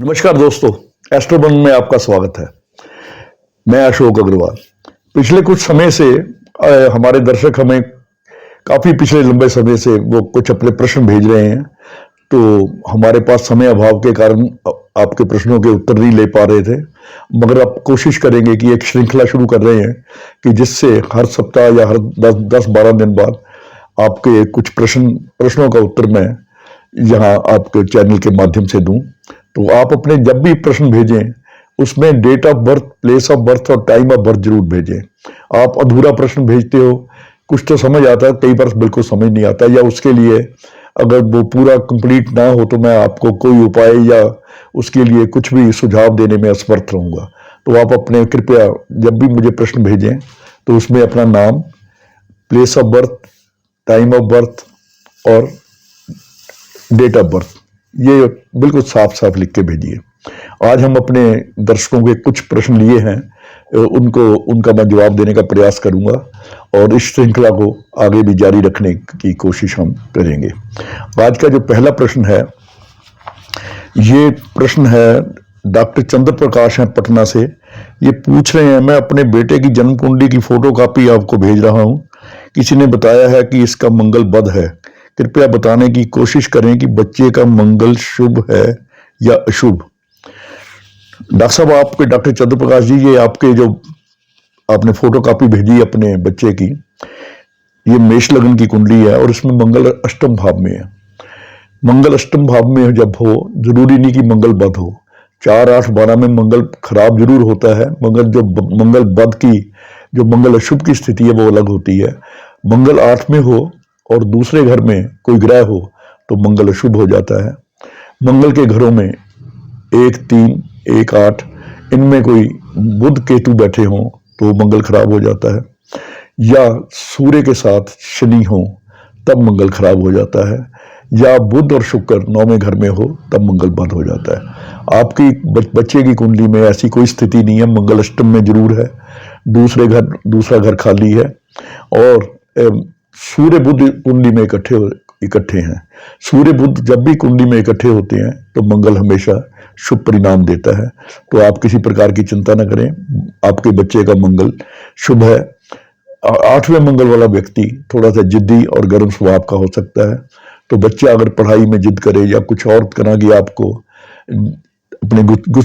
नमस्कार दोस्तों, एस्ट्रोबंग में आपका स्वागत है। मैं अशोक अग्रवाल। पिछले कुछ समय से हमारे दर्शक हमें काफी पिछले लंबे समय से वो कुछ अपने प्रश्न भेज रहे हैं, तो हमारे पास समय अभाव के कारण आपके प्रश्नों के उत्तर नहीं ले पा रहे थे। मगर अब कोशिश करेंगे कि एक श्रृंखला शुरू कर रहे हैं कि जिससे हर सप्ताह या हर 10-12 दिन बाद आपके कुछ प्रश्नों का उत्तर मैं यहाँ आपके चैनल के माध्यम से दूं। तो आप अपने जब भी प्रश्न भेजें उसमें date of birth, place of birth और टाइम ऑफ बर्थ जरूर भेजें। आप अधूरा प्रश्न भेजते हो, कुछ तो समझ आता है, कई बार बिल्कुल समझ नहीं आता, या उसके लिए अगर वो पूरा कंप्लीट ना हो तो मैं आपको कोई उपाय या उसके लिए कुछ भी सुझाव देने में असमर्थ रहूंगा। तो आप अपने कृपया जब भी मुझे प्रश्न भेजें तो उसमें अपना नाम, place of birth, time of birth और डेट ऑफ बर्थ ये बिल्कुल साफ साफ लिख के भेजिए। आज हम अपने दर्शकों के कुछ प्रश्न लिए हैं, उनका मैं जवाब देने का प्रयास करूंगा और इस श्रृंखला को आगे भी जारी रखने की कोशिश हम करेंगे। आज का जो पहला प्रश्न है, ये प्रश्न है डॉक्टर चंद्र प्रकाश हैं पटना से। ये पूछ रहे हैं, मैं अपने बेटे की जन्म कुंडली की फोटोकॉपी आपको भेज रहा हूं। किसी ने बताया है कि इसका मंगल बद है। कृपया बताने की कोशिश करें कि बच्चे का मंगल शुभ है या अशुभ। डॉक्टर साहब, आपके डॉक्टर चंद्र प्रकाश जी, ये आपके जो आपने फोटोकॉपी भेजी अपने बच्चे की, ये मेष लग्न की कुंडली है और इसमें मंगल अष्टम भाव में है। मंगल अष्टम भाव में जब हो, जरूरी नहीं कि मंगल बद हो। 4, 8, 12 में मंगल खराब जरूर होता है, मगर जो मंगल बद की, जो मंगल अशुभ की स्थिति है वो अलग होती है। मंगल 8 में हो और दूसरे घर में कोई ग्रह हो तो मंगल अशुभ हो जाता है। मंगल के घरों में 1, 3, 1, 8 इनमें कोई बुध केतु बैठे हों तो मंगल खराब हो जाता है, या सूर्य के साथ शनि हो तब मंगल खराब हो जाता है, या बुध और शुक्र 9वें घर में हो तब मंगल बंद हो जाता है। आपकी बच्चे की कुंडली में ऐसी कोई स्थिति नहीं है। मंगल अष्टम में जरूर है, दूसरा घर खाली है और सूर्य बुध कुंडली में इकट्ठे हैं। सूर्य बुध जब भी कुंडली में इकट्ठे होते हैं तो मंगल हमेशा शुभ परिणाम देता है। तो आप किसी प्रकार की चिंता न करें, आपके बच्चे का मंगल शुभ है। 8वें मंगल वाला व्यक्ति थोड़ा सा जिद्दी और गर्म स्वभाव का हो सकता है, तो बच्चा अगर पढ़ाई में जिद करे या कुछ और तरह की आपको अपने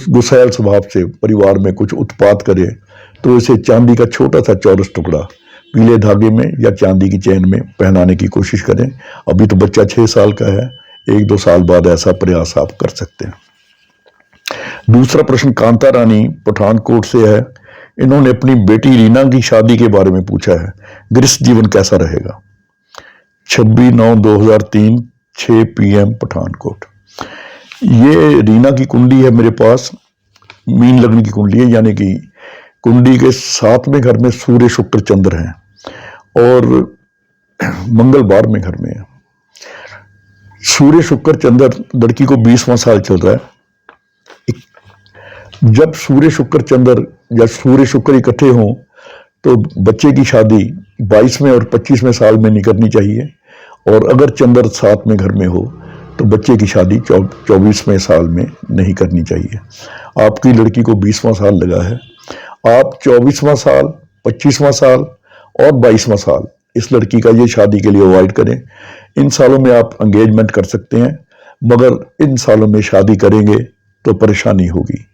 गुस्सैल स्वभाव से परिवार में कुछ उत्पात करे, तो इसे चांदी का छोटा सा चौरस टुकड़ा पीले धागे में या चांदी की चेन में पहनाने की कोशिश करें। अभी तो बच्चा 6 साल का है, 1-2 साल बाद ऐसा प्रयास आप कर सकते हैं। दूसरा प्रश्न कांता रानी पठानकोट से है। इन्होंने अपनी बेटी रीना की शादी के बारे में पूछा है। गृहस्थ जीवन कैसा रहेगा। 26/9/2003 6 PM पठानकोट। ये रीना की कुंडली है मेरे पास, मीन लग्न की कुंडली है, यानी कि कुंडली के 7वें घर में सूर्य शुक्र चंद्र हैं और मंगल 12वें घर में है। सूर्य शुक्र चंद्र लड़की को 20वां साल चल रहा है। जब सूर्य शुक्र चंद्र या सूर्य शुक्र इकट्ठे हों तो बच्चे की शादी 22वें और 25वें साल में नहीं करनी चाहिए, और अगर चंद्र 7वें घर में हो तो बच्चे की शादी 24वें साल में नहीं करनी चाहिए। आपकी लड़की को 20वां साल लगा है, आप 24वां साल, 25वां साल और 22वां साल इस लड़की का ये शादी के लिए अवॉइड करें। इन सालों में आप एंगेजमेंट कर सकते हैं, मगर इन सालों में शादी करेंगे तो परेशानी होगी।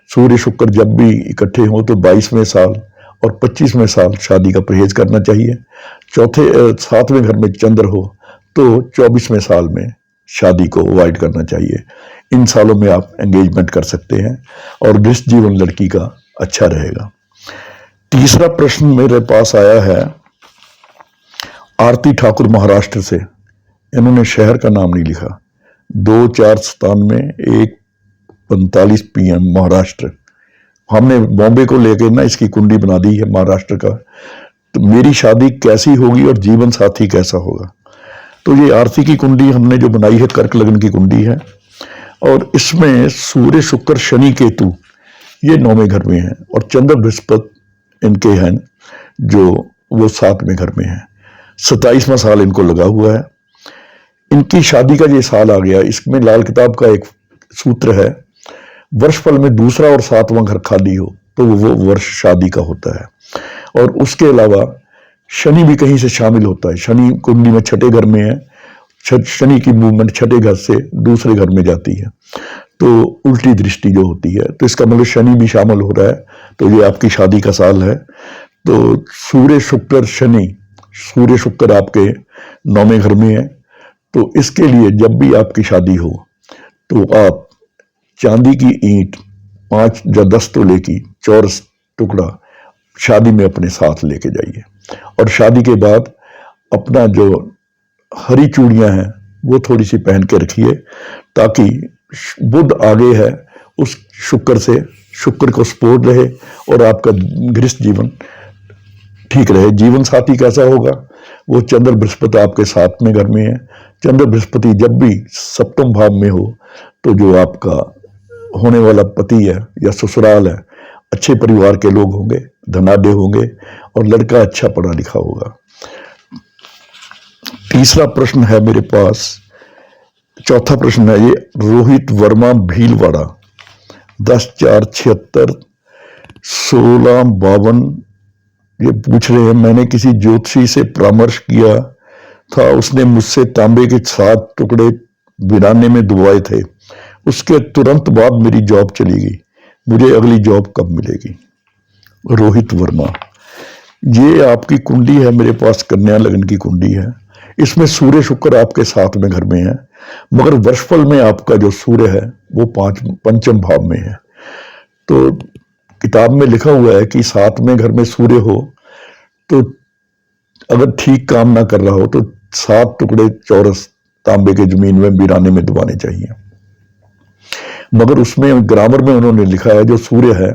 सूर्य शुक्र जब भी इकट्ठे हों तो 22वें साल और 25वें साल शादी का परहेज करना चाहिए। 7वें घर में चंद्र हो तो 24वें साल में शादी को अवॉइड करना चाहिए। इन सालों में आप एंगेजमेंट कर सकते हैं और गृहस्थ जीवन लड़की का अच्छा रहेगा। तीसरा प्रश्न मेरे पास आया है आरती ठाकुर महाराष्ट्र से। इन्होंने शहर का नाम नहीं लिखा। 2/4/97 1:45 PM महाराष्ट्र। हमने बॉम्बे को लेकर ना इसकी कुंडली बना दी है महाराष्ट्र का। तो मेरी शादी कैसी होगी और जीवन साथी कैसा होगा। तो ये आरती की कुंडली हमने जो बनाई है कर्क लग्न की कुंडली है, और इसमें सूर्य शुक्र शनि केतु ये 9वें घर में है और चंद्र बृहस्पति इनके हैं जो वो 7वें घर में है। 27वां साल इनको लगा हुआ है। इनकी शादी का ये साल आ गया। इसमें लाल किताब का एक सूत्र है, वर्षफल में दूसरा और सातवां घर खाली हो तो वो वर्ष शादी का होता है। और उसके अलावा शनि भी कहीं से शामिल होता है। शनि कुंडली में छठे घर में है, शनि की मूवमेंट छठे घर से दूसरे घर में जाती है तो उल्टी दृष्टि जो होती है, तो इसका मतलब शनि भी शामिल हो रहा है, तो ये आपकी शादी का साल है। तो सूर्य शुक्र शनि, सूर्य शुक्र आपके 9वें घर में है, तो इसके लिए जब भी आपकी शादी हो तो आप चांदी की ईंट 5 या 10 तोले की चौरस टुकड़ा शादी में अपने साथ लेके जाइए। और शादी के बाद अपना जो हरी चूड़ियां हैं वो थोड़ी सी पहन के रखिए, ताकि बुध आगे है उस शुक्र से, शुक्र को सपोर्ट रहे और आपका गृहस्थ जीवन ठीक रहे। जीवन साथी कैसा होगा? वो चंद्र बृहस्पति आपके 7वें घर में है। चंद्र बृहस्पति जब भी सप्तम भाव में हो तो जो आपका होने वाला पति है या ससुराल है, अच्छे परिवार के लोग होंगे, धनाढ्य होंगे और लड़का अच्छा पढ़ा लिखा होगा। तीसरा प्रश्न है मेरे पास, चौथा प्रश्न है ये रोहित वर्मा भीलवाड़ा 10/4/76 1652 ये पूछ रहे हैं, मैंने किसी ज्योतिषी से परामर्श किया था, उसने मुझसे तांबे के 7 टुकड़े वीराने में दुबवाए थे, उसके तुरंत बाद मेरी जॉब चली गई, मुझे अगली जॉब कब मिलेगी? रोहित वर्मा, ये आपकी कुंडली है मेरे पास, कन्या लगन की कुंडली है। इसमें सूर्य शुक्र आपके 7वें घर में है, मगर वर्षफल में आपका जो सूर्य है वो पंचम भाव में है। तो किताब में लिखा हुआ है कि 7वें घर में सूर्य हो तो अगर ठीक काम ना कर रहा हो तो 7 टुकड़े चौरस तांबे के जमीन में वीराने में दबाने चाहिए। मगर उसमें ग्रामर में उन्होंने लिखा है जो सूर्य है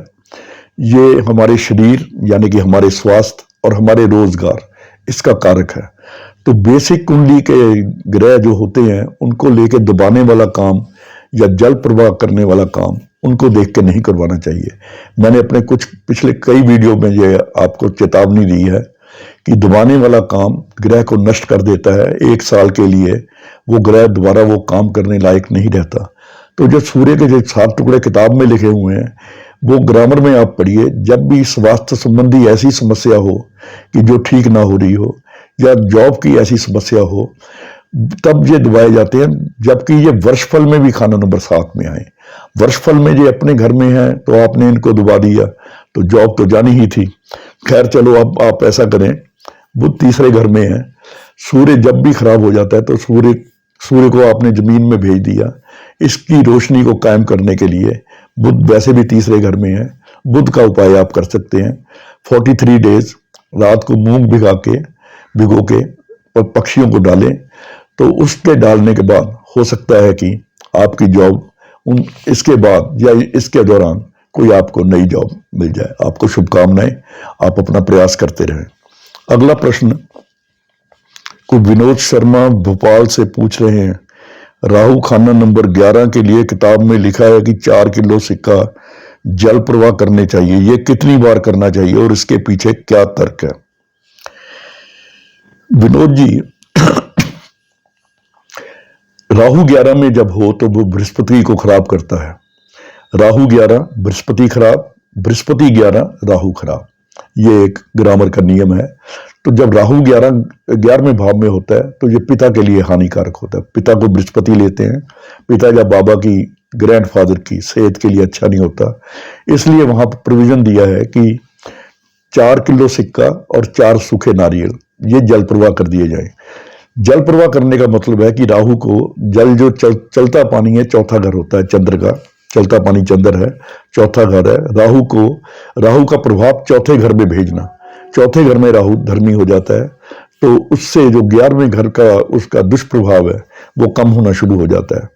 ये हमारे शरीर यानी कि हमारे स्वास्थ्य और हमारे रोजगार इसका कारक है। तो बेसिक कुंडली के ग्रह जो होते हैं उनको लेके दबाने वाला काम या जल प्रवाह करने वाला काम उनको देख के नहीं करवाना चाहिए। मैंने अपने कुछ पिछले कई वीडियो में ये आपको चेतावनी दी है कि दबाने वाला काम ग्रह को नष्ट कर देता है, 1 साल के लिए वो ग्रह दोबारा वो काम करने लायक नहीं रहता। तो जो सूर्य के जो 7 टुकड़े किताब में लिखे हुए हैं वो ग्रामर में आप पढ़िए। जब भी स्वास्थ्य संबंधी ऐसी समस्या हो कि जो ठीक ना हो रही हो या जॉब की ऐसी समस्या हो तब ये दबाए जाते हैं, जबकि ये वर्षफल में भी खाना नंबर 7 में आए। वर्षफल में ये अपने घर में है तो आपने इनको दबा दिया तो जॉब तो जानी ही थी। खैर चलो, अब आप ऐसा करें, बुध तीसरे घर में है, सूर्य जब भी खराब हो जाता है तो सूर्य को आपने जमीन में भेज दिया। इसकी रोशनी को कायम करने के लिए बुध वैसे भी तीसरे घर में है, बुध का उपाय आप कर सकते हैं। 43 डेज रात को मूंग भिगो के और पक्षियों को डालें, तो उसके डालने के बाद हो सकता है कि आपकी जॉब इसके बाद या इसके दौरान कोई आपको नई जॉब मिल जाए। आपको शुभकामनाएं, आप अपना प्रयास करते रहें। अगला प्रश्न को विनोद शर्मा भोपाल से पूछ रहे हैं, राहु खाना नंबर 11 के लिए किताब में लिखा है कि 4 किलो सिक्का जल प्रवाह करने चाहिए, ये कितनी बार करना चाहिए और इसके पीछे क्या तर्क है? विनोद जी, राहु 11 में जब हो तो वो बृहस्पति को खराब करता है। राहु 11 बृहस्पति खराब, बृहस्पति 11 राहु खराब, ये एक ग्रामर का नियम है। तो जब राहु 11वें भाव में होता है तो ये पिता के लिए हानिकारक होता है। पिता को बृहस्पति लेते हैं, पिता या बाबा की, ग्रैंडफादर की सेहत के लिए अच्छा नहीं होता। इसलिए वहां पर प्रोविजन दिया है कि 4 किलो सिक्का और 4 सूखे नारियल ये जल प्रवाह कर दिए जाए। जल प्रवाह करने का मतलब है कि राहु को जल जो चलता पानी है, चौथा घर होता है चंद्र का, चलता पानी चंद्र है, चौथा घर है। राहु का प्रभाव चौथे घर में भेजना, चौथे घर में राहु धर्मी हो जाता है तो उससे जो 11वें घर का उसका दुष्प्रभाव है वो कम होना शुरू हो जाता है।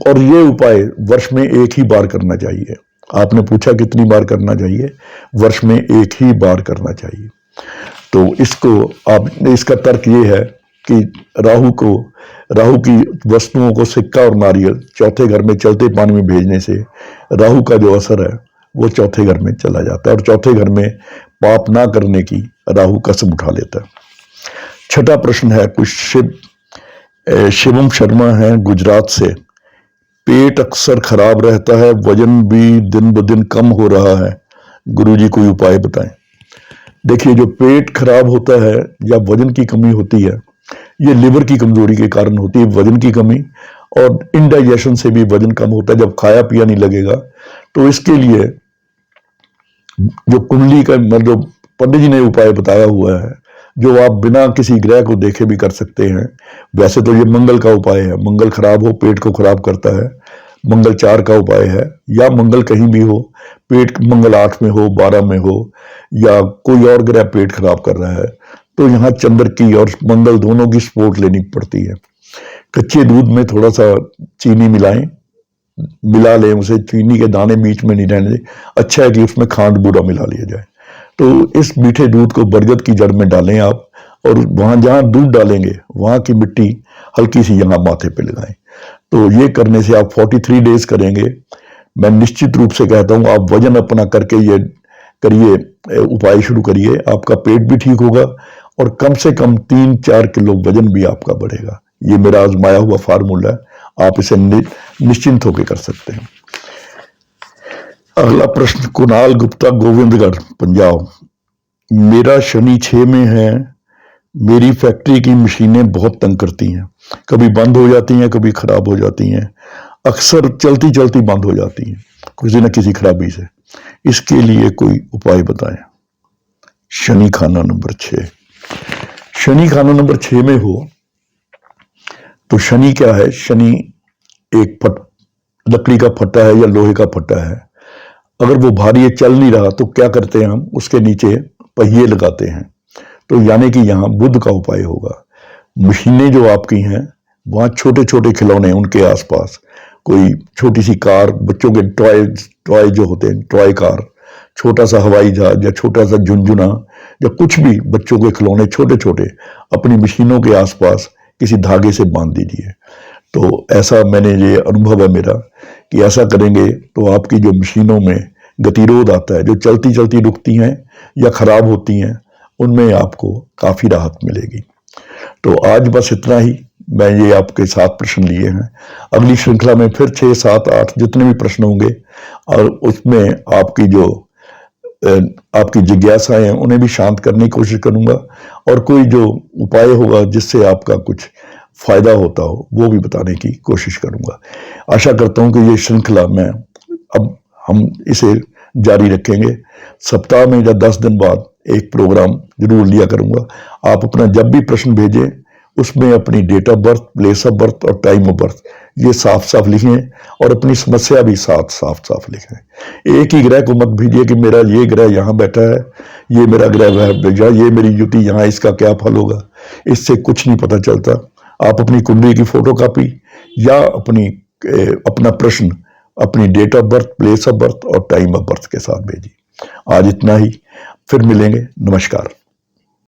और ये उपाय वर्ष में 1 ही बार करना चाहिए। आपने पूछा कितनी बार करना चाहिए? वर्ष में 1 ही बार करना चाहिए। तो इसका तर्क ये है कि राहु की वस्तुओं को सिक्का और नारियल चौथे घर में चलते पानी में भेजने से राहु का जो असर है वो चौथे घर में चला जाता है और चौथे घर में पाप ना करने की राहु कसम उठा लेता है। छठा प्रश्न है कुछ शिवम शर्मा है गुजरात से, पेट अक्सर खराब रहता है, वजन भी दिन ब दिन कम हो रहा है, गुरुजी कोई उपाय बताएं। देखिए, जो पेट खराब होता है या वजन की कमी होती है, ये लिवर की कमजोरी के कारण होती है, वजन की कमी, और इनडाइजेशन से भी वजन कम होता है जब खाया पिया नहीं लगेगा। तो इसके लिए जो कुंडली का मतलब पंडित जी ने उपाय बताया हुआ है, जो आप बिना किसी ग्रह को देखे भी कर सकते हैं। वैसे तो ये मंगल का उपाय है, मंगल खराब हो पेट को खराब करता है, मंगल 4 का उपाय है, या मंगल कहीं भी हो, पेट मंगल 8 में हो, 12 में हो, या कोई और ग्रह पेट खराब कर रहा है, तो यहाँ चंद्र की और मंगल दोनों की सपोर्ट लेनी पड़ती है। कच्चे दूध में थोड़ा सा चीनी मिलाएं, मिला लें उसे, चीनी के दाने बीच में नहीं रहने दें। अच्छा है कि उसमें खांड बूरा मिला लिया जाए। तो इस मीठे दूध को बरगद की जड़ में डालें आप, और वहां जहां दूध डालेंगे वहां की मिट्टी हल्की सी यहाँ माथे पे लगाएं। तो ये करने से आप 43 डेज करेंगे। मैं निश्चित रूप से कहता हूं आप वजन अपना करके ये करिए, उपाय शुरू करिए, आपका पेट भी ठीक होगा और कम से कम 3-4 किलो वजन भी आपका बढ़ेगा। ये मेरा आजमाया हुआ फार्मूला है, आप इसे निश्चिंत होकर कर सकते हैं। अगला प्रश्न, कुणाल गुप्ता, गोविंदगढ़, पंजाब। मेरा शनि 6 में है, मेरी फैक्ट्री की मशीनें बहुत तंग करती हैं, कभी बंद हो जाती हैं, कभी खराब हो जाती हैं, अक्सर चलती चलती बंद हो जाती हैं किसी न किसी खराबी से। इसके लिए कोई उपाय बताएं। शनि खाना नंबर 6, शनि खाना नंबर 6 में हो तो शनि क्या है? शनि एक लकड़ी का फट्टा है या लोहे का फट्टा है। अगर वो भारी है, चल नहीं रहा, तो क्या करते हैं हम? उसके नीचे पहिए लगाते हैं। तो यानी कि यहाँ बुध का उपाय होगा। मशीनें जो आपकी हैं वहाँ छोटे छोटे खिलौने, उनके आसपास कोई छोटी सी कार, बच्चों के टॉय जो होते हैं, टॉय कार, छोटा सा हवाई जहाज या छोटा सा झुनझुना या कुछ भी बच्चों के खिलौने छोटे छोटे अपनी मशीनों के आसपास किसी धागे से बांध दीजिए। तो ऐसा मैंने ये अनुभव है मेरा कि ऐसा करेंगे तो आपकी जो मशीनों में गतिरोध आता है, जो चलती चलती रुकती हैं या खराब होती हैं, उनमें आपको काफी राहत मिलेगी। तो आज बस इतना ही, मैं ये आपके 7 प्रश्न लिए हैं। अगली श्रृंखला में फिर 6, 7, 8 जितने भी प्रश्न होंगे, और उसमें आपकी जो आपकी जिज्ञासाएं हैं उन्हें भी शांत करने की कोशिश करूंगा, और कोई जो उपाय होगा जिससे आपका कुछ फायदा होता हो वो भी बताने की कोशिश करूंगा। आशा करता हूं कि ये श्रृंखला में अब हम इसे जारी रखेंगे। सप्ताह में या 10 दिन बाद एक प्रोग्राम जरूर लिया करूंगा। आप अपना जब भी प्रश्न भेजें उसमें अपनी date of birth, place of birth और टाइम ऑफ बर्थ ये साफ साफ लिखें, और अपनी समस्या भी साफ साफ लिखें। एक ही ग्रह को मत भेजिए कि मेरा ये ग्रह यहाँ बैठा है, ये मेरा ग्रह वह, ये मेरी युति यहाँ, इसका क्या फल होगा। इससे कुछ नहीं पता चलता। आप अपनी कुंडली की फोटो कॉपी या अपना प्रश्न अपनी date of birth, place of birth और टाइम ऑफ बर्थ के साथ भेजिए। आज इतना ही, फिर मिलेंगे। नमस्कार।